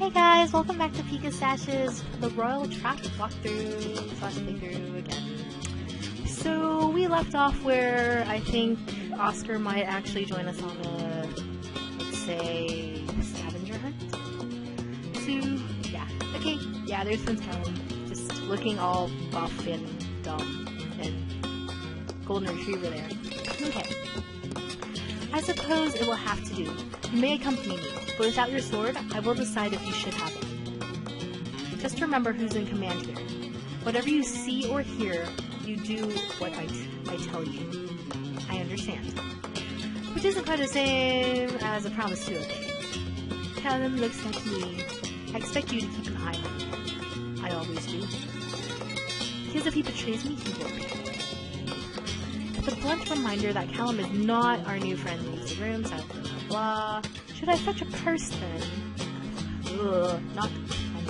Hey guys, welcome back to Pikastache's The Royal Trap walkthrough/playthrough again. So we left off where I think Oscar might actually join us on a, let's say, scavenger hunt. So yeah, okay, yeah, there's Prince Callum, just looking all buff and dumb, and golden retriever there. Okay. I suppose it will have to do. You may accompany me, but without your sword, I will decide if you should have it. Just remember who's in command here. Whatever you see or hear, you do what I tell you. I understand. Which isn't quite the same as a promise to obey. Callum looks at me. I expect you to keep an eye on him. I always do. Because if he betrays me, he will pay. The blunt reminder that Callum is not our new friend leaves the room, so blah, blah, blah. Should I fetch a purse then? Ugh, not funny.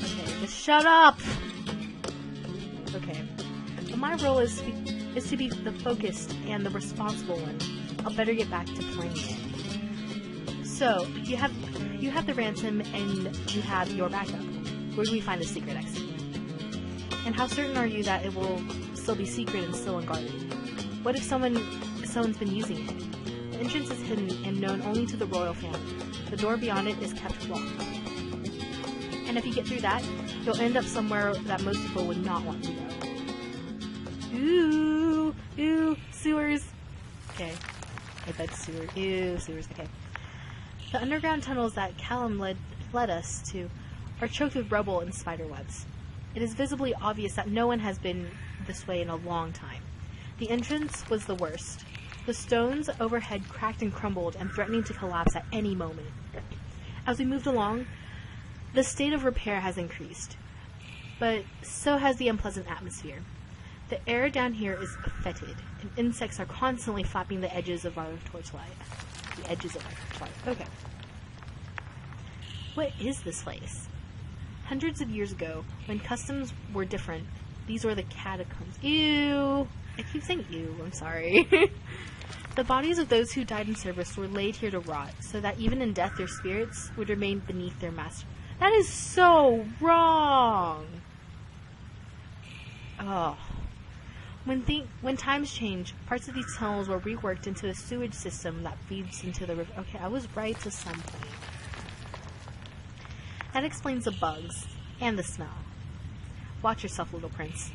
Okay, just shut up! Okay. But my role is to be the focused and the responsible one. I'll better get back to playing it. So, you have the ransom and you have your backup. Where do we find the secret exit? And how certain are you that it will still be secret and still unguarded? What if someone's been using it? The entrance is hidden and known only to the royal family. The door beyond it is kept locked. And if you get through that, you'll end up somewhere that most people would not want to go. Ooh, sewers. Okay, I bet sewer. Ew, sewers. Okay. The underground tunnels that Callum led us to are choked with rubble and spider webs. It is visibly obvious that no one has been this way in a long time. The entrance was the worst. The stones overhead cracked and crumbled and threatening to collapse at any moment. As we moved along, the state of repair has increased, but so has the unpleasant atmosphere. The air down here is fetid, and insects are constantly flapping the edges of our torchlight. The edges of our torchlight. Okay. What is this place? Hundreds of years ago, when customs were different, these were the catacombs. Ew! I keep saying ew, I'm sorry. The bodies of those who died in service were laid here to rot, so that even in death their spirits would remain beneath their master. That is so wrong! Oh. When times change, parts of these tunnels were reworked into a sewage system that feeds into the river. Okay, I was right to some point. That explains the bugs and the smell. Watch yourself, little prince.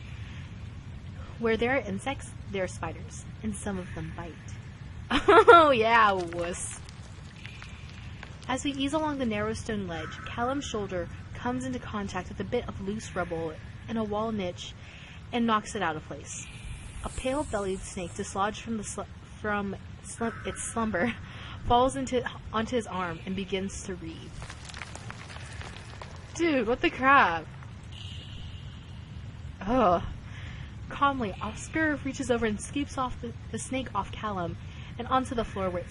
Where there are insects, there are spiders, and some of them bite. Oh yeah, wuss. As we ease along the narrow stone ledge, Callum's shoulder comes into contact with a bit of loose rubble in a wall niche and knocks it out of place. A pale-bellied snake dislodged from its slumber falls onto his arm and begins to read. Dude, what the crap? Ugh. Calmly, Oscar reaches over and scoops off the snake off Callum and onto the floor where it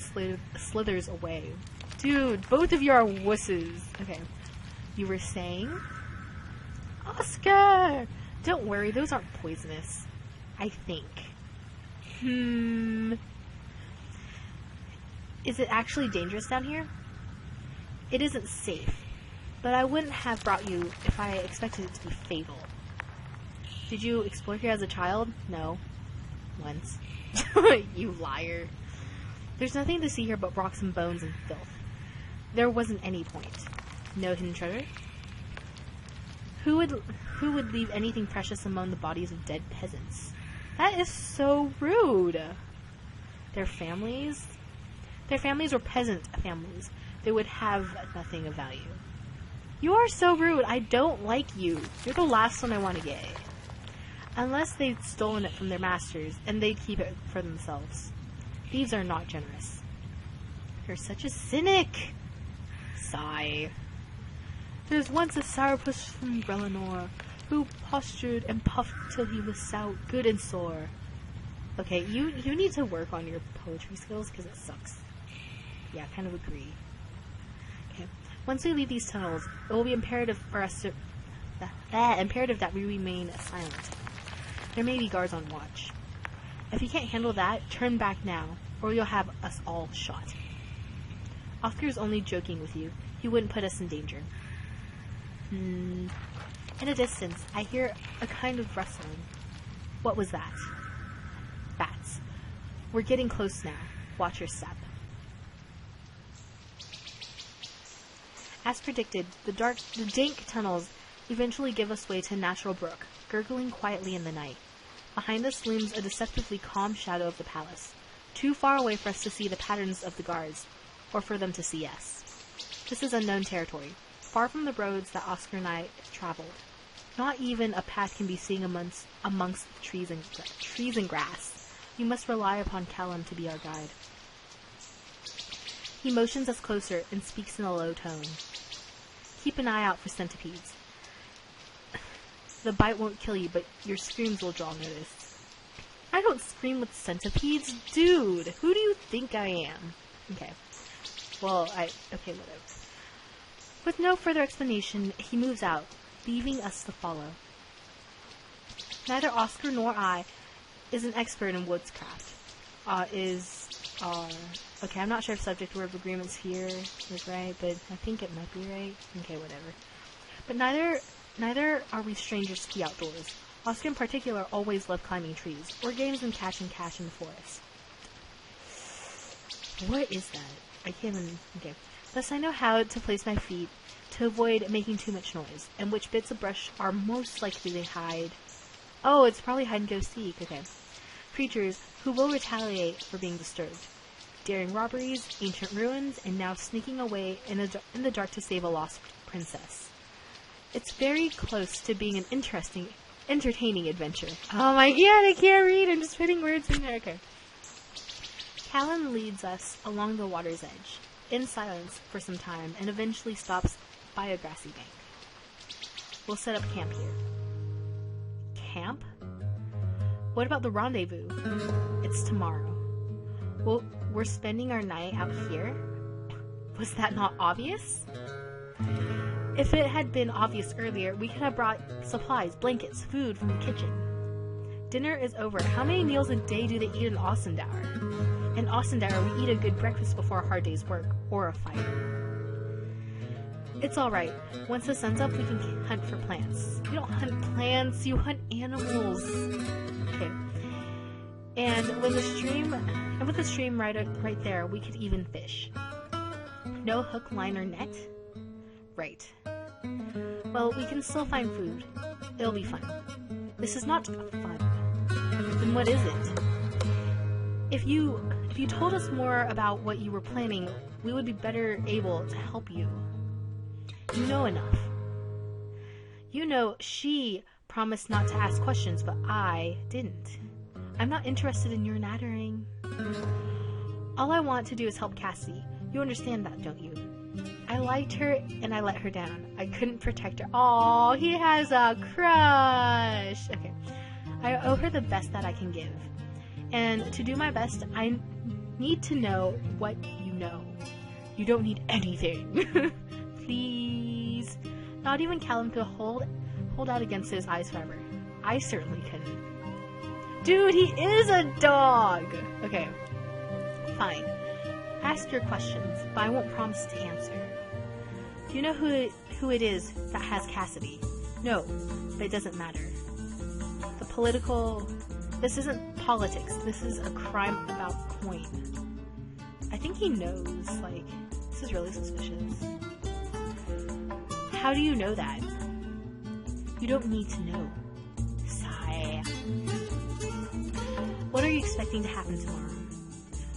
slithers away. Dude, both of you are wusses. Okay. You were saying? Oscar! Don't worry, those aren't poisonous. I think. Is it actually dangerous down here? It isn't safe. But I wouldn't have brought you if I expected it to be fatal. Did you explore here as a child? No. Once. You liar. There's nothing to see here but rocks and bones and filth. There wasn't any point. No hidden treasure? Who would leave anything precious among the bodies of dead peasants? That is so rude. Their families were peasant families. They would have nothing of value. You are so rude. I don't like you. You're the last one I want to get. Unless they'd stolen it from their masters, and they'd keep it for themselves. Thieves are not generous. You're such a cynic. Sigh. There's once a sourpuss from Brelinor, who postured and puffed till he was stout, good and sore. Okay, you need to work on your poetry skills, because it sucks. Yeah, kind of agree. Okay. Once we leave these tunnels, it will be imperative for us to imperative that we remain silent. There may be guards on watch. If you can't handle that, turn back now, or you'll have us all shot. Oscar's only joking with you. He wouldn't put us in danger. In a distance, I hear a kind of rustling. What was that? Bats. We're getting close now. Watch your step. As predicted, the dank tunnels eventually give us way to a natural brook, gurgling quietly in the night. Behind us looms a deceptively calm shadow of the palace, too far away for us to see the patterns of the guards, or for them to see us. This is unknown territory, far from the roads that Oscar and I traveled. Not even a path can be seen amongst trees and grass. You must rely upon Callum to be our guide. He motions us closer and speaks in a low tone. Keep an eye out for centipedes. The bite won't kill you, but your screams will draw notice. I don't scream with centipedes, dude. Who do you think I am? Okay. Well, okay, whatever. With no further explanation, he moves out, leaving us to follow. Neither Oscar nor I is an expert in woodscraft. Okay, I'm not sure if subject word agreements here is right, but I think it might be right. Okay, whatever. But neither are we strangers to the outdoors. Oscar in particular always loved climbing trees, or games and catch in the forest. What is that? I can't even... Okay. Thus I know how to place my feet to avoid making too much noise, and which bits of brush are most likely to hide. Oh, it's probably hide and go seek. Okay. Creatures who will retaliate for being disturbed. Daring robberies, ancient ruins, and now sneaking away in the dark to save a lost princess. It's very close to being an entertaining adventure. Oh my god, I can't read. I'm just putting words in there. Okay. Callum leads us along the water's edge, in silence for some time, and eventually stops by a grassy bank. We'll set up camp here. Camp? What about the rendezvous? It's tomorrow. Well, we're spending our night out here? Was that not obvious? If it had been obvious earlier, we could have brought supplies, blankets, food from the kitchen. Dinner is over. How many meals a day do they eat in Austendower? In Austendower, we eat a good breakfast before a hard day's work, or a fight. It's alright. Once the sun's up, we can hunt for plants. You don't hunt plants, you hunt animals. Okay. And with the stream right there, we could even fish. No hook, line, or net? Right. Well, we can still find food. It'll be fun. This is not fun. Then what is it? If you told us more about what you were planning, we would be better able to help you. You know enough. You know, she promised not to ask questions, but I didn't. I'm not interested in your nattering. All I want to do is help Cassie. You understand that, don't you? I liked her, and I let her down. I couldn't protect her. Aww, he has a crush! Okay. I owe her the best that I can give. And to do my best, I need to know what you know. You don't need anything. Please. Not even Callum could hold out against his eyes forever. I certainly couldn't. Dude, he is a dog! Okay. Fine. Ask your questions, but I won't promise to answer. Do you know who it is that has Cassidy? No, but it doesn't matter. This isn't politics. This is a crime about coin. I think he knows, like, this is really suspicious. How do you know that? You don't need to know. Sigh. What are you expecting to happen tomorrow?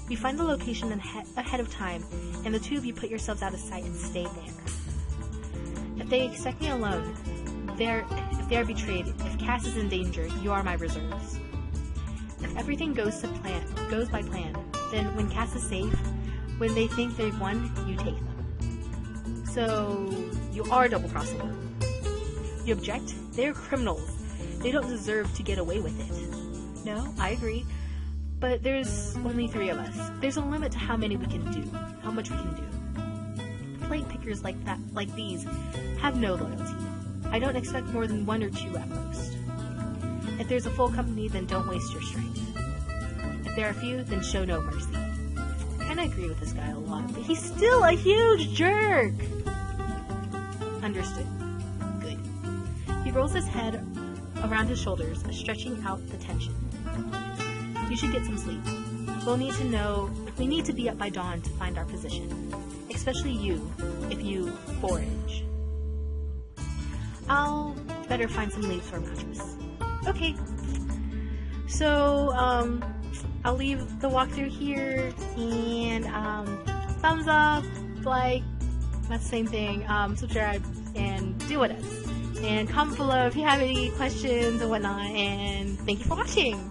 We find the location ahead of time, and the two of you put yourselves out of sight and stay there. If they expect me alone, if they are betrayed, if Cass is in danger, you are my reserves. If everything goes by plan, then when Cass is safe, when they think they've won, you take them. So, you are double-crossing them. You object? They're criminals. They don't deserve to get away with it. No, I agree. But there's only 3 of us. There's a limit to how much we can do. Plate pickers like these, have no loyalty. I don't expect more than 1 or 2 at most. If there's a full company, then don't waste your strength. If there are few, then show no mercy. kind of agree with this guy a lot, but he's still a huge jerk. Understood. Good. He rolls his head around his shoulders, stretching out the tension. You should get some sleep. We need to be up by dawn to find our position. Especially you, if you forage. I'll better find some leaves for a mattress. Okay. So, I'll leave the walkthrough here, and, thumbs up, like, that's the same thing, subscribe, and do what else. And comment below if you have any questions and whatnot, and thank you for watching!